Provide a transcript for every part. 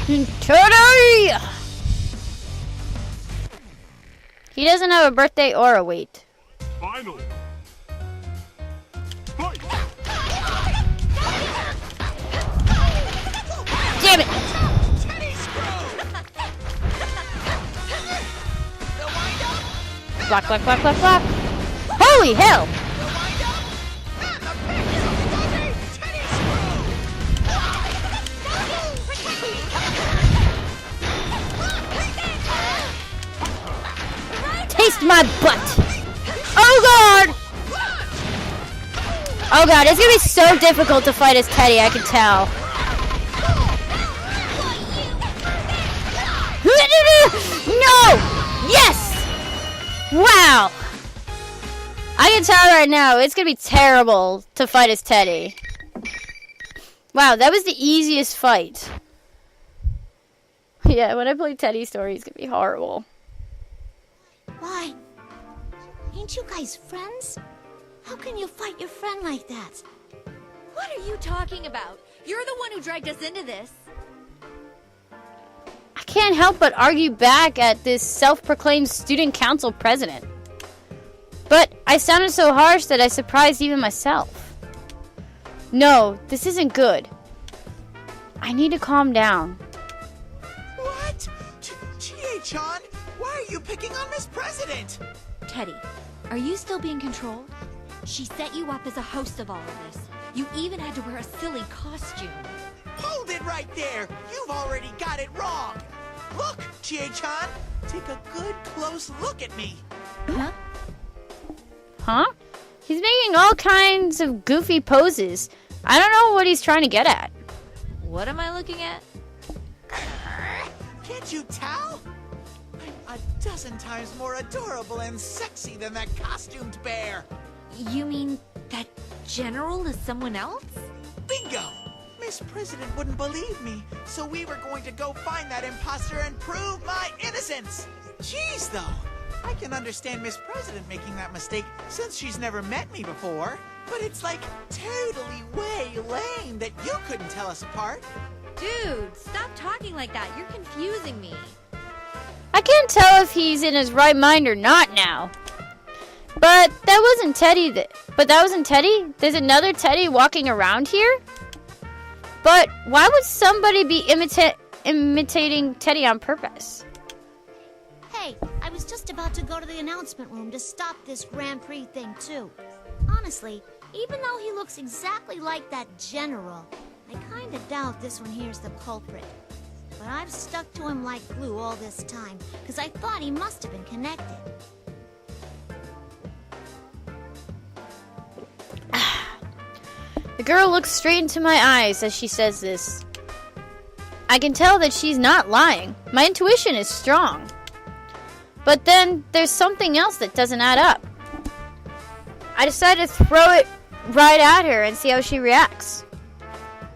Teddy! He doesn't have a birthday or a weight. Final. Fight. Damn it! Block, block, block, block, block. Holy hell! Taste my butt! Oh god! Oh god, it's gonna be so difficult to fight as Teddy, I can tell. No! Yes! Wow! I can tell right now, it's gonna be terrible to fight as Teddy. Wow, that was the easiest fight. Yeah, when I play Teddy's story, it's gonna be horrible. Why? Ain't you guys friends? How can you fight your friend like that? What are you talking about? You're the one who dragged us into this. I can't help but argue back at this self-proclaimed student council president. But I sounded so harsh that I surprised even myself. No, this isn't good. I need to calm down. What? Chie-chan, why are you picking on Miss President? Teddy, are you still being controlled? She set you up as a host of all of this. You even had to wear a silly costume. Hold it right there! You've already got it wrong! Look, Chie-chan! Take a good close look at me! Huh? Huh? He's making all kinds of goofy poses. I don't know what he's trying to get at. What am I looking at? Can't you tell? I'm a dozen times more adorable and sexy than that costumed bear! You mean that general is someone else? Bingo! Miss President wouldn't believe me, so we were going to go find that imposter and prove my innocence! Jeez, though! I can understand Miss President making that mistake since she's never met me before, but it's like totally way lame that you couldn't tell us apart. Dude, stop talking like that. You're confusing me. I can't tell if he's in his right mind or not now. But that wasn't Teddy. That wasn't Teddy? There's another Teddy walking around here? But why would somebody be imitating Teddy on purpose? Hey, I was just about to go to the announcement room to stop this Grand Prix thing, too. Honestly, even though he looks exactly like that general, I kinda doubt this one here's the culprit. But I've stuck to him like glue all this time, because I thought he must have been connected. The girl looks straight into my eyes as she says this. I can tell that she's not lying. My intuition is strong. But then there's something else that doesn't add up. I decided to throw it right at her and see how she reacts.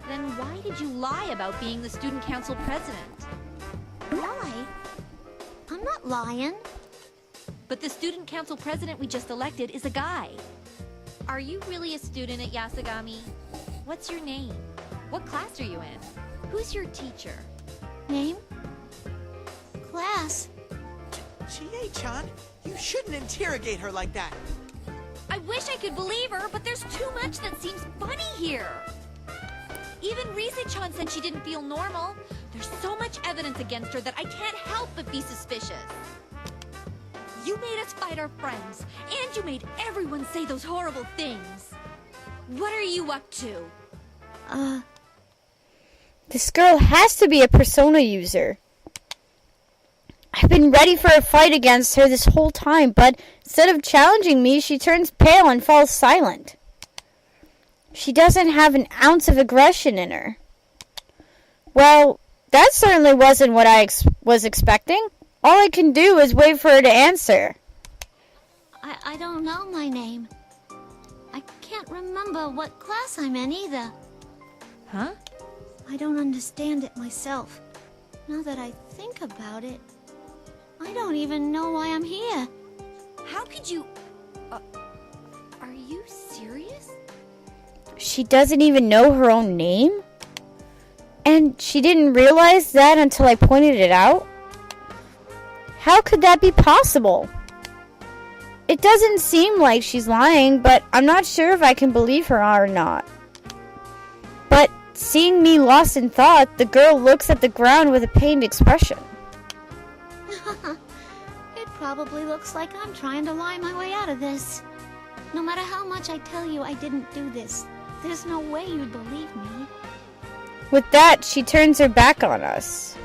Then why did you lie about being the student council president? Lie? I'm not lying. But the student council president we just elected is a guy. Are you really a student at Yasagami? What's your name? What class are you in? Who's your teacher? Name? Class? Chie-chan, you shouldn't interrogate her like that. I wish I could believe her, but there's too much that seems funny here. Even Rise-chan said she didn't feel normal. There's so much evidence against her that I can't help but be suspicious. You made us fight our friends, and you made everyone say those horrible things. What are you up to? This girl has to be a persona user. I've been ready for a fight against her this whole time, but instead of challenging me, she turns pale and falls silent. She doesn't have an ounce of aggression in her. Well, that certainly wasn't what I was expecting. All I can do is wait for her to answer. I don't know my name. I can't remember what class I'm in either. Huh? I don't understand it myself. Now that I think about it, I don't even know why I'm here. How could you... are you serious? She doesn't even know her own name? And she didn't realize that until I pointed it out? How could that be possible? It doesn't seem like she's lying, but I'm not sure if I can believe her or not. But seeing me lost in thought, the girl looks at the ground with a pained expression. It probably looks like I'm trying to lie my way out of this. No matter how much I tell you I didn't do this, there's no way you'd believe me. With that, she turns her back on us.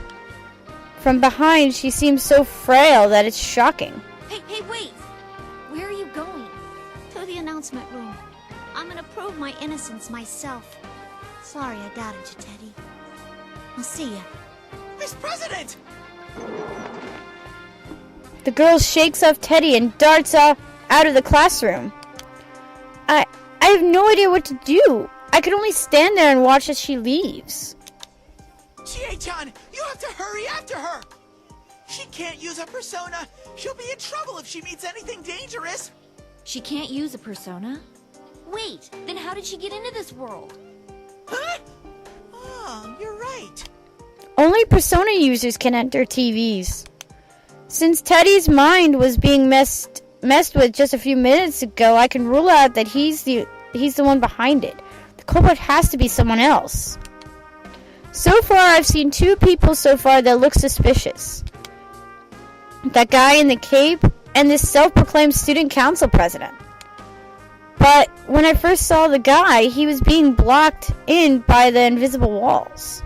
From behind, she seems so frail that it's shocking. Hey, wait! Where are you going? To the announcement room. I'm gonna prove my innocence myself. Sorry I doubted you, Teddy. I'll see ya. Miss President! The girl shakes off Teddy and darts off out of the classroom. I have no idea what to do. I could only stand there and watch as she leaves. Chie-chan, you have to hurry after her! She can't use a persona. She'll be in trouble if she meets anything dangerous. She can't use a persona? Wait, then how did she get into this world? Huh? Oh, you're right. Only persona users can enter TVs. Since Teddy's mind was being messed with just a few minutes ago, I can rule out that he's the one behind it. The culprit has to be someone else. So far, I've seen 2 people so far that look suspicious. That guy in the cape and this self-proclaimed student council president. But when I first saw the guy, he was being blocked in by the invisible walls.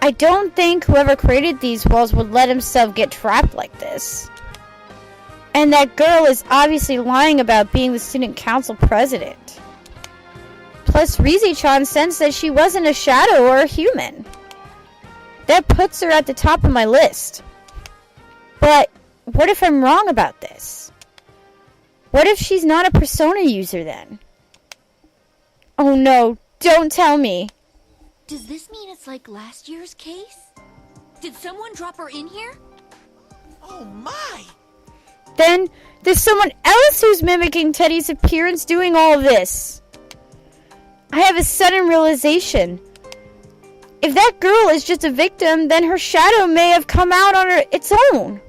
I don't think whoever created these walls would let himself get trapped like this. And that girl is obviously lying about being the student council president. Plus, Rizi-chan sensed that she wasn't a shadow or a human. That puts her at the top of my list. But what if I'm wrong about this? What if she's not a persona user then? Oh no, don't tell me. Does this mean it's like last year's case? Did someone drop her in here? Oh my! Then there's someone else who's mimicking Teddy's appearance doing all of this. I have a sudden realization. If that girl is just a victim, then her shadow may have come out on its own.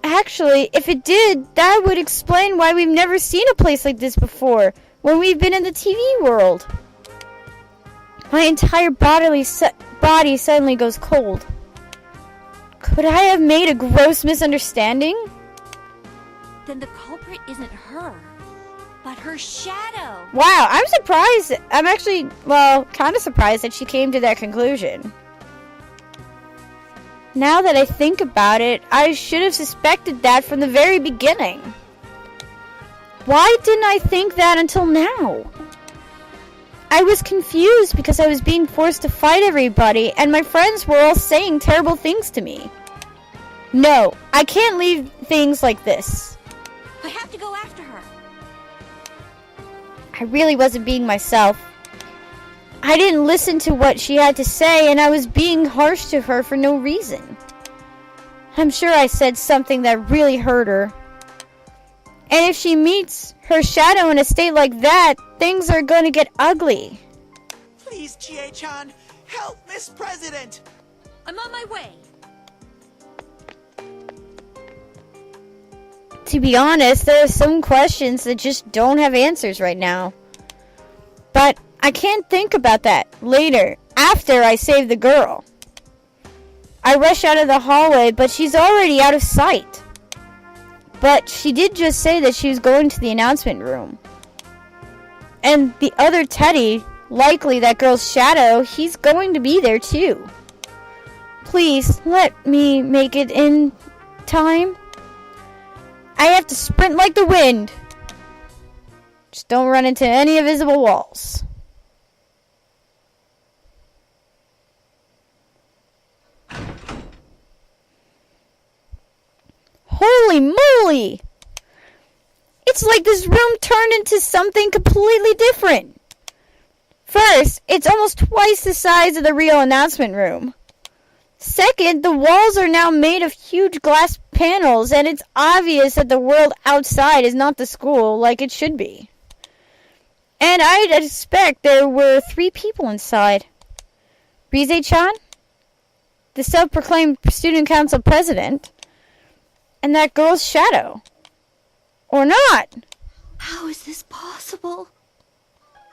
Actually, if it did, that would explain why we've never seen a place like this before, when we've been in the TV world. My entire body suddenly goes cold. Could I have made a gross misunderstanding? Then the culprit isn't her, but her shadow. Wow, I'm surprised. I'm actually, kind of surprised that she came to that conclusion. Now that I think about it, I should have suspected that from the very beginning. Why didn't I think that until now? I was confused because I was being forced to fight everybody, and my friends were all saying terrible things to me. No, I can't leave things like this. I have to go after her. I really wasn't being myself. I didn't listen to what she had to say, and I was being harsh to her for no reason. I'm sure I said something that really hurt her. And if she meets her shadow in a state like that, things are going to get ugly. Please, Chie-chan, help Miss President! I'm on my way. To be honest, there are some questions that just don't have answers right now. But I can't think about that later, after I save the girl. I rush out of the hallway, but she's already out of sight. But she did just say that she was going to the announcement room. And the other Teddy, likely that girl's shadow, he's going to be there too. Please, let me make it in time. I have to sprint like the wind. Just don't run into any invisible walls. Holy moly! It's like this room turned into something completely different. First, it's almost twice the size of the real announcement room. Second, the walls are now made of huge glass panels, and it's obvious that the world outside is not the school like it should be. And I'd expect there were 3 people inside. Rize-chan, the self-proclaimed student council president, and that girl's shadow. Or not. How is this possible?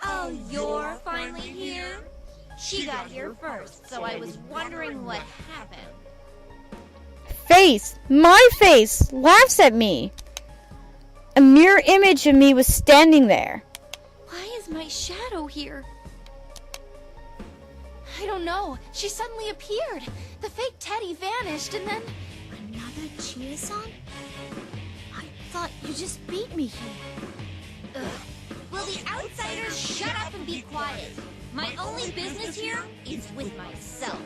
Oh, you're finally here? She got here first, so I was wondering what happened. Face, my face, laughs at me. A mirror image of me was standing there. Why is my shadow here? I don't know. She suddenly appeared. The fake teddy vanished and then... Another Chie-san? I thought you just beat me here. Ugh. Will the outsiders shut up and be quiet? My only business here is with myself.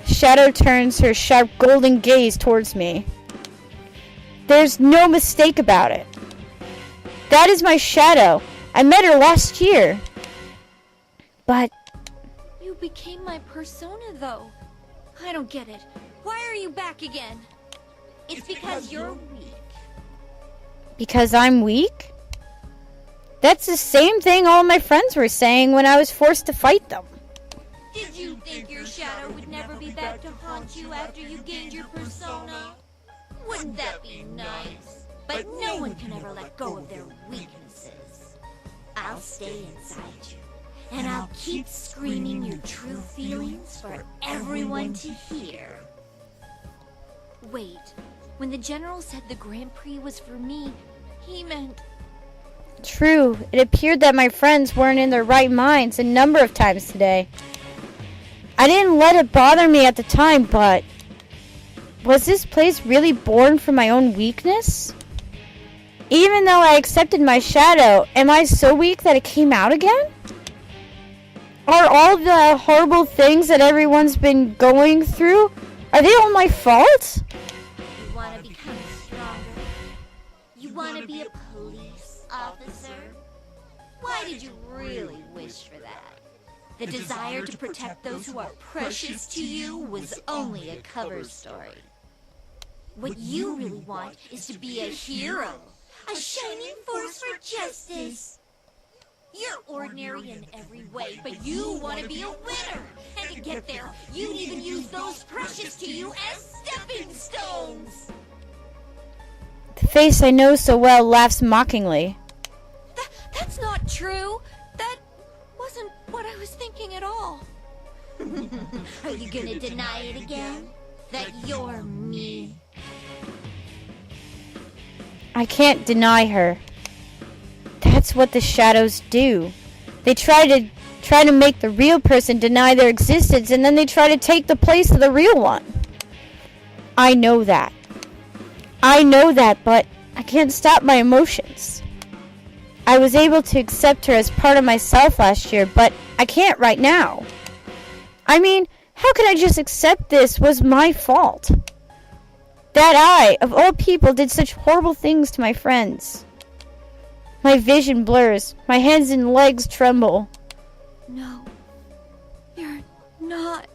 Shadow turns her sharp golden gaze towards me. There's no mistake about it. That is my shadow. I met her last year. But... You became my persona, though. I don't get it. Why are you back again? It's because you're weak. Because I'm weak? That's the same thing all my friends were saying when I was forced to fight them. Did you think your shadow would never be back to haunt you after you gained your persona? Wouldn't that be nice? But no one can ever let go of their weaknesses. I'll stay inside you, and I'll keep screaming your true feelings for everyone to hear. Wait, when the general said the Grand Prix was for me, he meant... True, it appeared that my friends weren't in their right minds a number of times today. I didn't let it bother me at the time, but... Was this place really born from my own weakness? Even though I accepted my shadow, am I so weak that it came out again? Are all the horrible things that everyone's been going through, are they all my fault? You want to become stronger? You want to be a police officer? Why did you really wish for that? The desire to protect those who are precious to you was only a cover story. What you really want is to be a hero, a shining force for justice. You're ordinary in every way, but you want to be a winner. And to get there, you'd even use those precious to you as stepping stones. The face I know so well laughs mockingly. That's not true. That wasn't what I was thinking at all. Are you gonna deny it again? That you're me? I can't deny her. That's what the shadows do. They try to make the real person deny their existence, and then they try to take the place of the real one. I know that. But I can't stop my emotions. I was able to accept her as part of myself last year, but I can't right now. I mean, how could I just accept this was my fault? That I, of all people, did such horrible things to my friends. My vision blurs. My hands and legs tremble. No, you're not.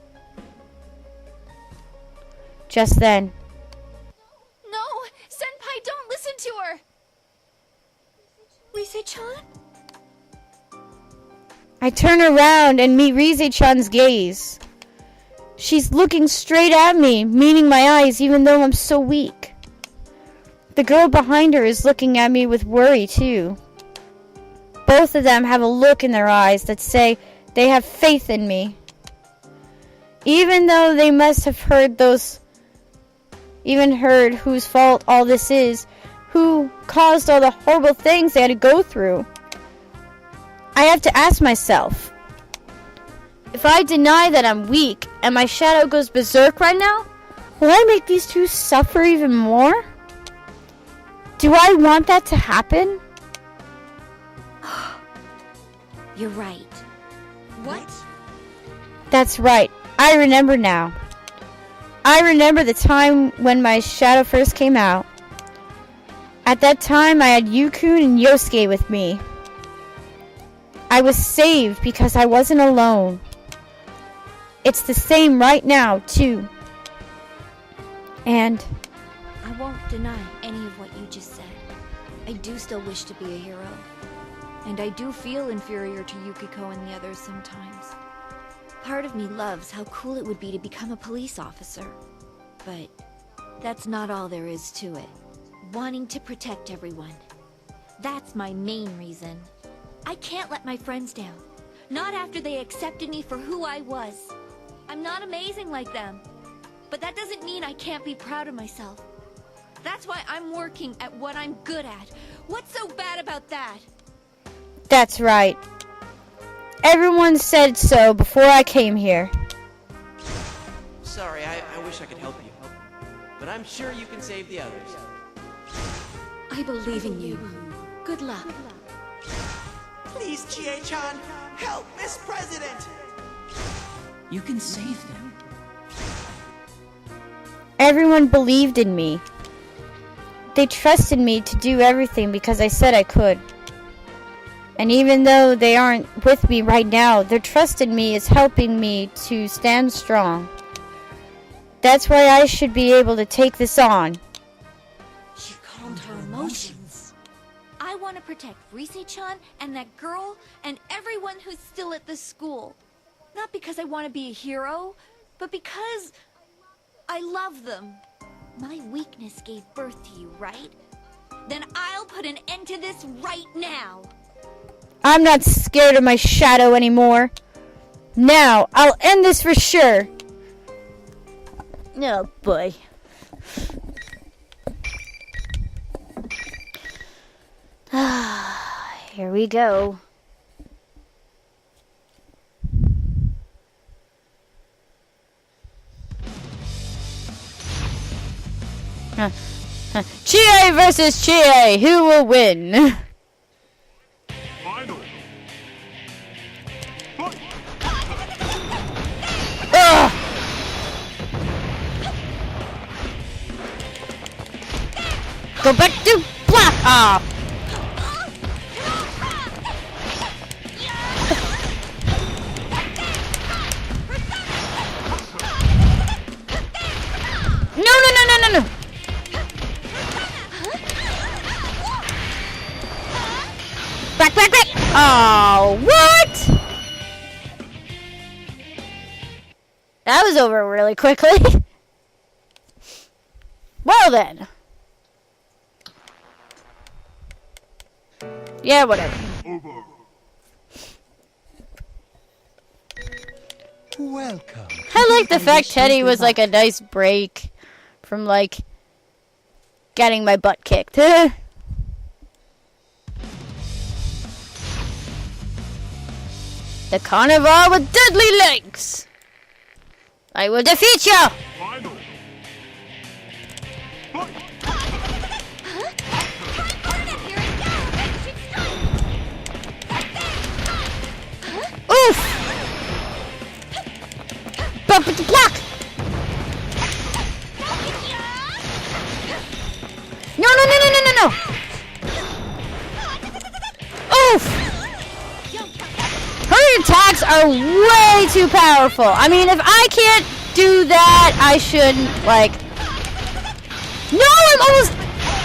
Just then, No, Senpai, don't listen to her. Rise-chan? I turn around and meet Rize-chan's gaze. She's looking straight at me, meeting my eyes even though I'm so weak. The girl behind her is looking at me with worry too. Both of them have a look in their eyes that say they have faith in me. Even though they must have heard whose fault all this is, who caused all the horrible things they had to go through. I have to ask myself, if I deny that I'm weak and my shadow goes berserk right now, will I make these two suffer even more? Do I want that to happen? You're right. What? That's right. I remember now. I remember the time when my shadow first came out. At that time, I had Yukun and Yosuke with me. I was saved because I wasn't alone. It's the same right now, too. And I won't deny any of what you just said. I do still wish to be a hero. And I do feel inferior to Yukiko and the others sometimes. Part of me loves how cool it would be to become a police officer. But that's not all there is to it. Wanting to protect everyone. That's my main reason. I can't let my friends down. Not after they accepted me for who I was. I'm not amazing like them. But that doesn't mean I can't be proud of myself. That's why I'm working at what I'm good at. What's so bad about that? That's right. Everyone said so before I came here. Sorry, I wish I could help you. But I'm sure you can save the others. I believe in you. Good luck. Please, Chie-chan, help Miss President! You can save them. Everyone believed in me. They trusted me to do everything because I said I could. And even though they aren't with me right now, their trust in me is helping me to stand strong. That's why I should be able to take this on. She calmed her emotions. I want to protect Rise-chan and that girl and everyone who's still at this school. Not because I want to be a hero, but because I love them. My weakness gave birth to you, right? Then I'll put an end to this right now. I'm not scared of my shadow anymore. Now, I'll end this for sure. Oh boy. Here we go. Chie versus Chie. Who will win? Final. Ugh. Go back to block. Ah. No. Back. Oh, what? That was over really quickly. Well then. Yeah, whatever. Welcome. I like the fact Teddy was like a nice break from like getting my butt kicked. The carnivore with deadly legs. I will defeat you. Final. Oof. Bump with the block. No. Oof. Her attacks are way too powerful. I mean, if I can't do that, I shouldn't, like... No,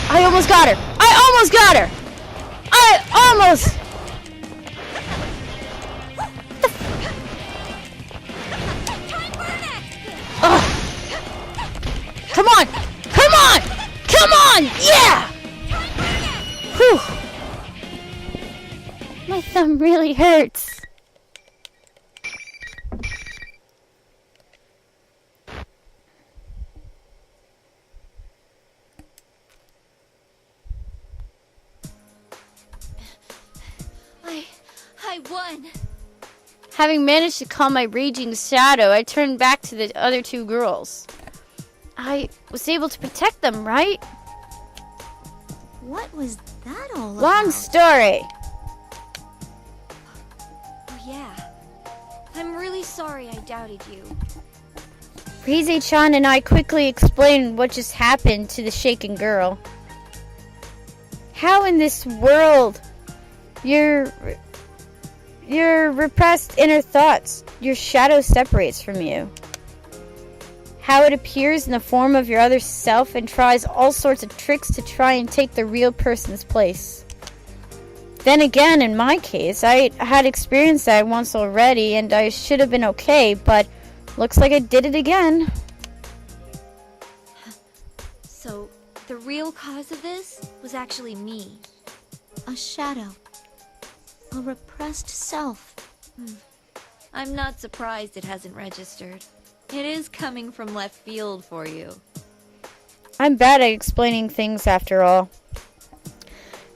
I almost got her. Ugh. Come on! Yeah! Whew. My thumb really hurts. I won. Having managed to calm my raging shadow, I turned back to the other two girls. I was able to protect them, right? What was that all about? Long story. Oh yeah. I'm really sorry I doubted you. Rise-chan and I quickly explained what just happened to the shaken girl. How in this world your repressed inner thoughts, your shadow separates from you. How it appears in the form of your other self and tries all sorts of tricks to try and take the real person's place. Then again, in my case, I had experienced that once already, and I should have been okay, but looks like I did it again. So, the real cause of this was actually me. A shadow. A repressed self. I'm not surprised it hasn't registered. It is coming from left field for you. I'm bad at explaining things after all.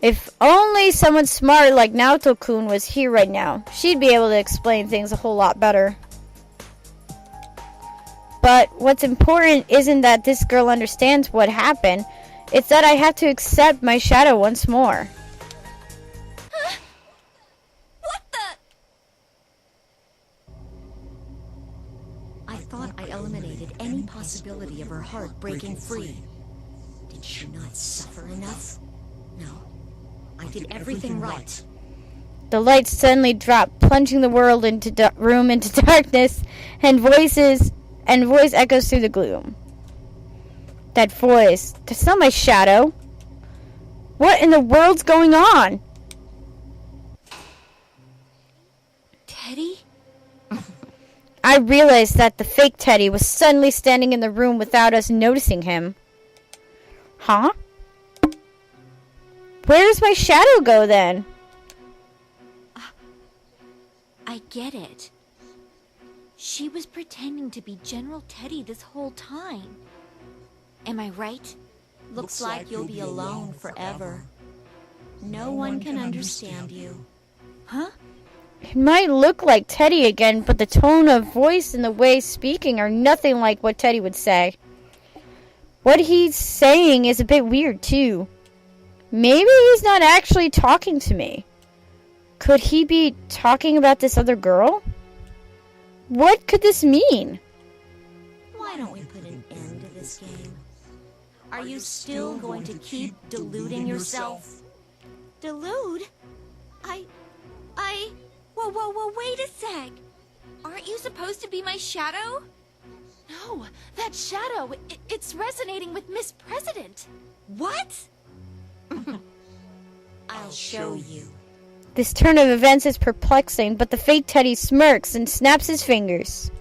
If only someone smart like Naoto-kun was here right now, she'd be able to explain things a whole lot better. But what's important isn't that this girl understands what happened, it's that I have to accept my shadow once more. What the? I thought I eliminated any possibility of her heart breaking free. Did she not suffer enough? No. I did everything right. The lights suddenly dropped, plunging the world into room into darkness, and voice echoes through the gloom. That voice, that's not my shadow. What in the world's going on? Teddy? I realized that the fake Teddy was suddenly standing in the room without us noticing him. Huh? Where does my shadow go then? I get it. She was pretending to be General Teddy this whole time. Am I right? Looks like you'll be alone forever. No one can understand you. Huh? It might look like Teddy again, but the tone of voice and the way speaking are nothing like what Teddy would say. What he's saying is a bit weird too. Maybe he's not actually talking to me. Could he be talking about this other girl? What could this mean? Why don't we put an end to this game? Are you still going to keep deluding yourself? Delude? Whoa, wait a sec. Aren't you supposed to be my shadow? No, that shadow, it's resonating with Miss President. What? I'll show you. This turn of events is perplexing, but the fake Teddy smirks and snaps his fingers.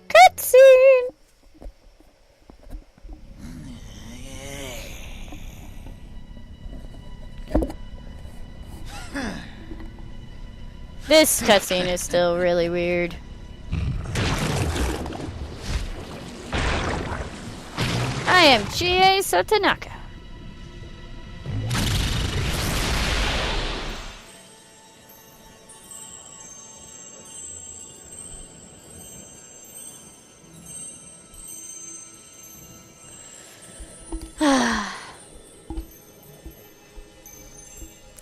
Cutscene! This cutscene is still really weird. I am Chie Satonaka.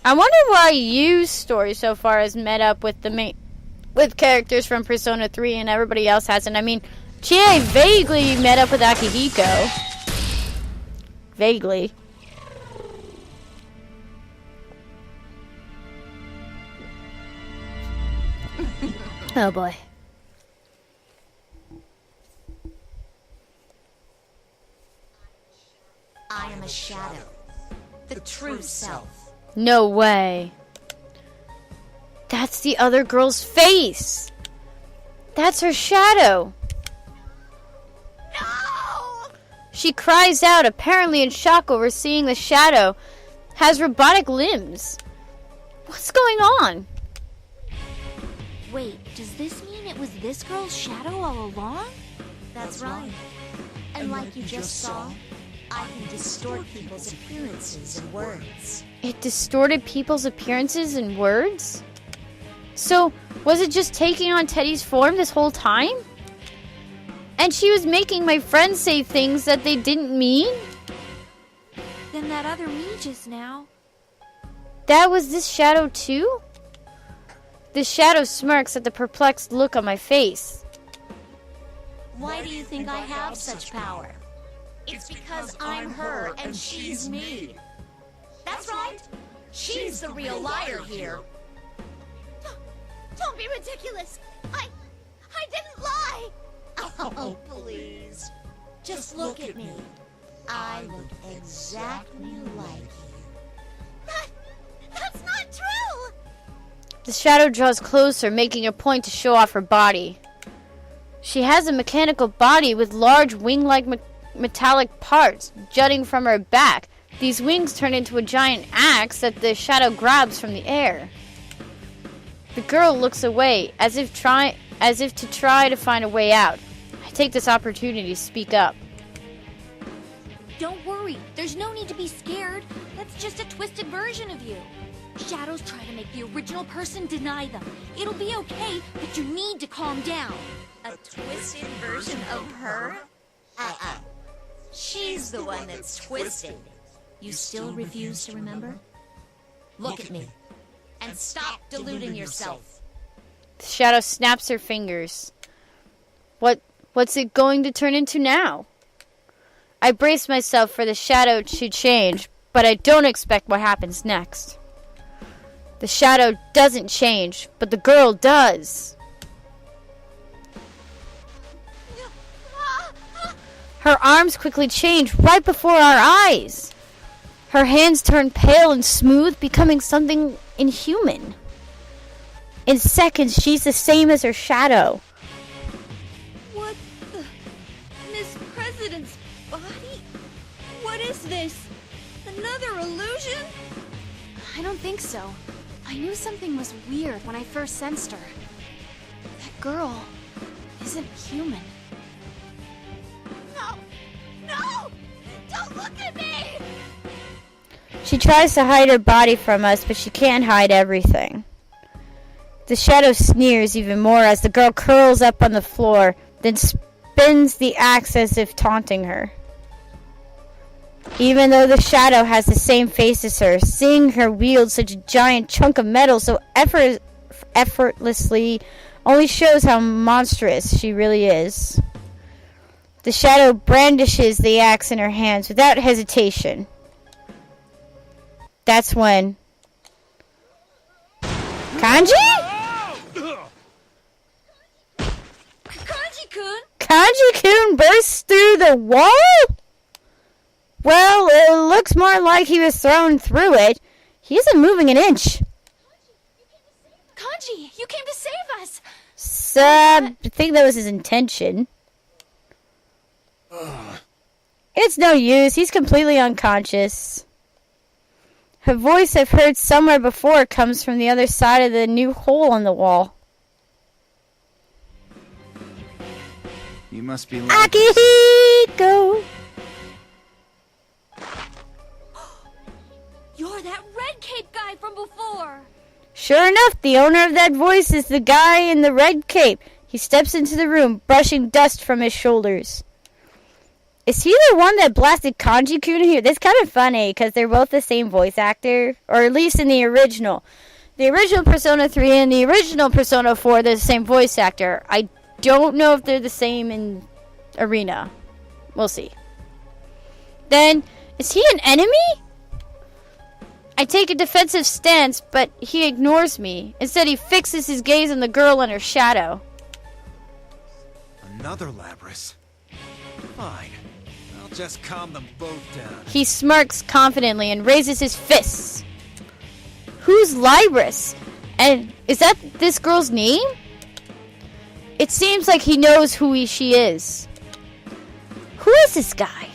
I wonder why Yu's story so far has met up with with characters from Persona 3 and everybody else hasn't. I mean, Chie vaguely met up with Akihiko. Vaguely. Oh boy. I am a shadow. The true self. No way. That's the other girl's face. That's her shadow. No! She cries out, apparently in shock over seeing the shadow has robotic limbs. What's going on? Wait, does this mean it was this girl's shadow all along? That's right. And like you just saw, I can distort people's appearances and words. It distorted people's appearances and words? So, was it just taking on Teddy's form this whole time? And she was making my friends say things that they didn't mean? Then that other me just now. That was this shadow too? This shadow smirks at the perplexed look on my face. Why do you think I have such power? It's because I'm her and she's me. That's right. She's the real liar here. Don't be ridiculous. I didn't lie. Oh, please. Just look at me. I look exactly like you. The shadow draws closer, making a point to show off her body. She has a mechanical body with large wing-like metallic parts jutting from her back. These wings turn into a giant axe that the shadow grabs from the air. The girl looks away, as if to try to find a way out. I take this opportunity to speak up. Don't worry, there's no need to be scared. That's just a twisted version of you. Shadows try to make the original person deny them. It'll be okay, but you need to calm down. A twisted version of her? She's the one that's twisted. You still refuse to remember? Look at me. And stop deluding yourself. The shadow snaps her fingers. What's it going to turn into now? I brace myself for the shadow to change, but I don't expect what happens next. The shadow doesn't change, but the girl does. Her arms quickly change right before our eyes. Her hands turn pale and smooth, becoming something inhuman. In seconds, she's the same as her shadow. What the? Miss President's body? What is this? Another illusion? I don't think so. I knew something was weird when I first sensed her. That girl isn't human. No! No! Don't look at me! She tries to hide her body from us, but she can't hide everything. The shadow sneers even more as the girl curls up on the floor, then spins the axe as if taunting her. Even though the shadow has the same face as her, seeing her wield such a giant chunk of metal so effortlessly only shows how monstrous she really is. The shadow brandishes the axe in her hands without hesitation. That's when... Kanji? Kanji-kun! Kanji-kun bursts through the wall? Well, it looks more like he was thrown through it. He isn't moving an inch. Kanji, you came to save us! So, I think that was his intention. It's no use. He's completely unconscious. Her voice I've heard somewhere before comes from the other side of the new hole in the wall. You must be Akihiko! You're that red cape guy from before! Sure enough, the owner of that voice is the guy in the red cape. He steps into the room, brushing dust from his shoulders. Is he the one that blasted Kanji-kun here? That's kind of funny, because they're both the same voice actor. Or at least in the original. The original Persona 3 and the original Persona 4, they're the same voice actor. I don't know if they're the same in Arena. We'll see. Then, is he an enemy? I take a defensive stance, but he ignores me. Instead, he fixes his gaze on the girl and her shadow. Another Labrys. Fine. I'll just calm them both down. He smirks confidently and raises his fists. Who's Labrys? And is that this girl's name? It seems like he knows who she is. Who is this guy?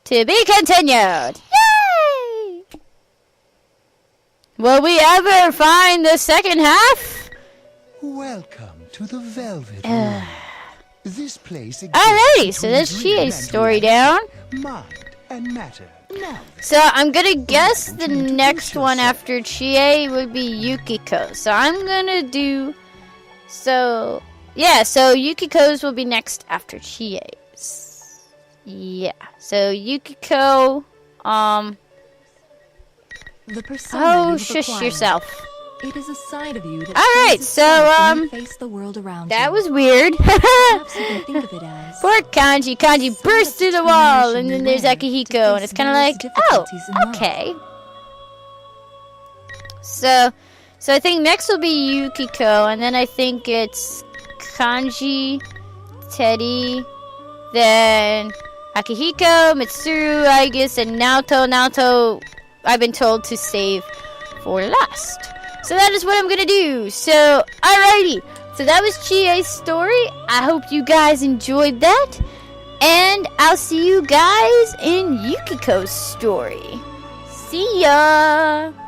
To be continued. Yay! Will we ever find the second half? Welcome to the Velvet Room. This place Alrighty, so that's Chie's story down. Mind and matter. Now, So I'm gonna guess the next one after Chie would be Yukiko. So I'm gonna do... So Yukiko's will be next after Chie's. Yeah, so Yukiko, The persona oh, you've shush acquired. yourself. It is a side of you that Alright, shows so, itself when you face the world around That you. was weird. Perhaps you can think of it as Poor Kanji. Kanji burst through the wall, and then there's Akihiko, and it's kind of like, oh, okay. So I think next will be Yukiko, and then I think it's Kanji, Teddy, then Akihiko, Mitsuru, I guess, and Naoto. I've been told to save for last. So that is what I'm gonna do. So, alrighty. So that was Chie's story. I hope you guys enjoyed that. And I'll see you guys in Yukiko's story. See ya!